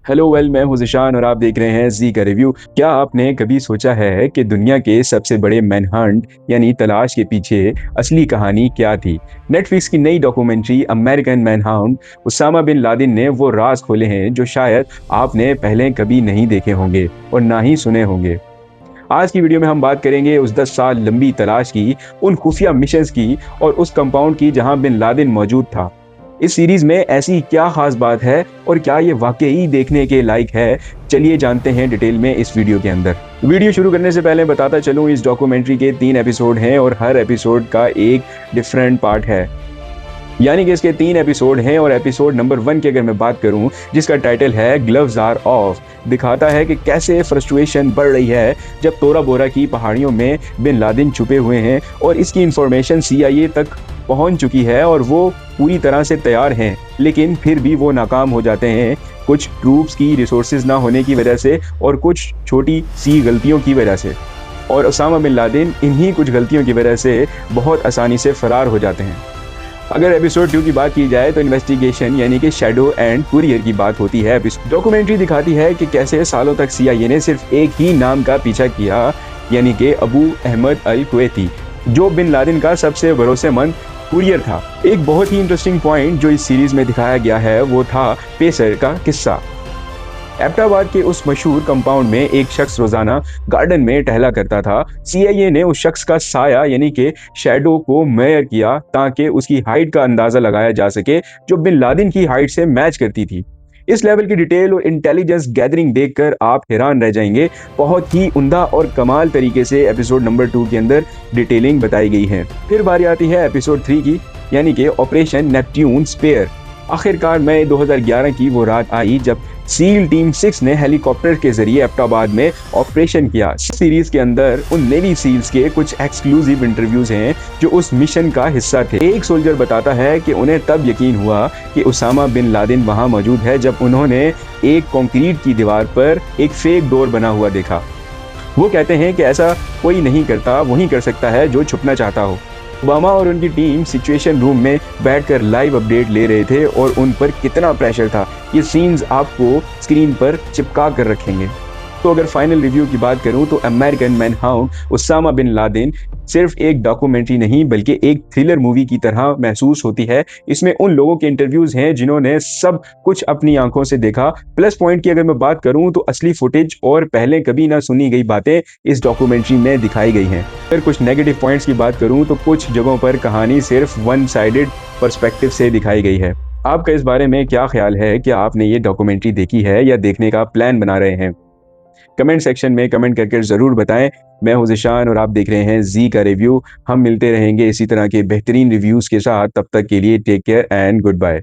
मैं हूं ज़िशान और आप देख रहे हैं जी का रिव्यू। क्या आपने कभी सोचा है कि दुनिया के सबसे बड़े मैनहंट यानी तलाश के पीछे असली कहानी क्या थी? नेटफ्लिक्स की नई documentary American Manhunt Osama bin Laden ने वो राज खोले हैं जो शायद आपने पहले कभी नहीं देखे होंगे और ना ही सुने होंगे। आज की वीडियो में हम बात करेंगे उस 10 साल लंबी तलाश की, उन खुफिया मिशंस की और उस कंपाउंड की जहां बिन लादेन मौजूद था। इस सीरीज में ऐसी क्या खास बात है और क्या ये वाकई देखने के लायक है? चलिए जानते हैं डिटेल में इस वीडियो के अंदर। वीडियो शुरू करने से पहले बताता चलूं, इस डॉक्यूमेंट्री के 3 एपिसोड हैं और हर एपिसोड का एक डिफरेंट पार्ट है। यानी कि इसके 3 एपिसोड हैं और एपिसोड नंबर 1 की अगर मैं बात करूं, जिसका टाइटल है ग्लव्स आर ऑफ, दिखाता है कि कैसे फ्रस्ट्रेशन बढ़ रही है जब तोरा बोरा की पहाड़ियों में बिन लादेन छुपे हुए हैं और इसकी इंफॉर्मेशन CIA तक पहुंच चुकी है और वो पूरी तरह से तैयार हैं, लेकिन फिर भी वो नाकाम हो जाते हैं, कुछ ट्रूप्स की रिसोर्सेज ना होने की वजह से और कुछ छोटी सी गलतियों की वजह से। और उसामा बिन लादेन इन्हीं कुछ गलतियों की वजह से बहुत आसानी से फरार हो जाते हैं। अगर एपिसोड 2 की बात की जाए तो इन्वेस्टिगेशन यानी कि शैडो एंड कुरियर की बात होती है। डॉक्यूमेंट्री दिखाती है कि कैसे सालों तक CIA ने सिर्फ एक ही नाम का पीछा किया, यानी कि अबू अहमद अल कुवैती, जो बिन लादेन का सबसे भरोसेमंद कुरियर था। एक बहुत ही इंटरेस्टिंग पॉइंट जो इस सीरीज में दिखाया गया है वो था पेसर का किस्सा। एबटाबाद के उस मशहूर कंपाउंड में एक शख्स रोजाना गार्डन में टहला करता था। CIA ने उस शख्स का साया यानी कि शैडो को मेजर किया ताकि उसकी हाइट का अंदाजा लगाया जा सके, जो बिन लादेन की हाइट से मैच करती थी। इस लेवल की डिटेल और इंटेलिजेंस गैदरिंग देखकर आप हैरान रह जाएंगे। बहुत ही उम्दा और कमाल तरीके से एपिसोड नंबर 2 के अंदर डिटेलिंग बताई गई है। फिर बारी आती है एपिसोड 3 की, यानी कि ऑपरेशन नेपट्यून स्पेयर। आखिरकार मई 2011 की वो रात आई जब सील टीम 6 ने हेलीकॉप्टर के जरिए एबटाबाद में ऑपरेशन किया। सीरीज के अंदर उन नेवी सील्स के कुछ एक्सक्लूसिव इंटरव्यूज हैं जो उस मिशन का हिस्सा थे। एक सोल्जर बताता है कि उन्हें तब यकीन हुआ कि उसामा बिन लादेन वहां मौजूद है जब उन्होंने एक कंक्रीट की दीवार पर एक फेक डोर बना हुआ देखा। वो कहते हैं कि ऐसा कोई नहीं करता, वही कर सकता है जो छुपना चाहता हो। ओबामा और उनकी टीम सिचुएशन रूम में बैठकर लाइव अपडेट ले रहे थे और उन पर कितना प्रेशर था, ये सीन्स आपको स्क्रीन पर चिपका कर रखेंगे। तो अगर फाइनल रिव्यू की बात करूं तो American Manhunt Osama bin Laden सिर्फ एक डॉक्यूमेंट्री नहीं बल्कि एक थ्रिलर मूवी की तरह महसूस होती है। इसमें उन लोगों के इंटरव्यूज हैं जिन्होंने सब कुछ अपनी आंखों से देखा। प्लस पॉइंट की अगर मैं बात करूं तो असली फुटेज और पहले कभी ना सुनी गई बातें इस डॉक्यूमेंट्री में दिखाई गई हैं। अगर कुछ नेगेटिव पॉइंट्स की बात करूं तो कुछ जगहों पर कहानी सिर्फ वन साइडेड पर्सपेक्टिव से दिखाई गई है। आपका इस बारे में क्या ख्याल है? क्या आपने ये डॉक्यूमेंट्री देखी है या देखने का प्लान बना रहे हैं? कमेंट सेक्शन में कमेंट करके ज़रूर बताएं। मैं हूं ज़िशान और आप देख रहे हैं जी का रिव्यू। हम मिलते रहेंगे इसी तरह के बेहतरीन रिव्यूज़ के साथ। तब तक के लिए take care and good bye.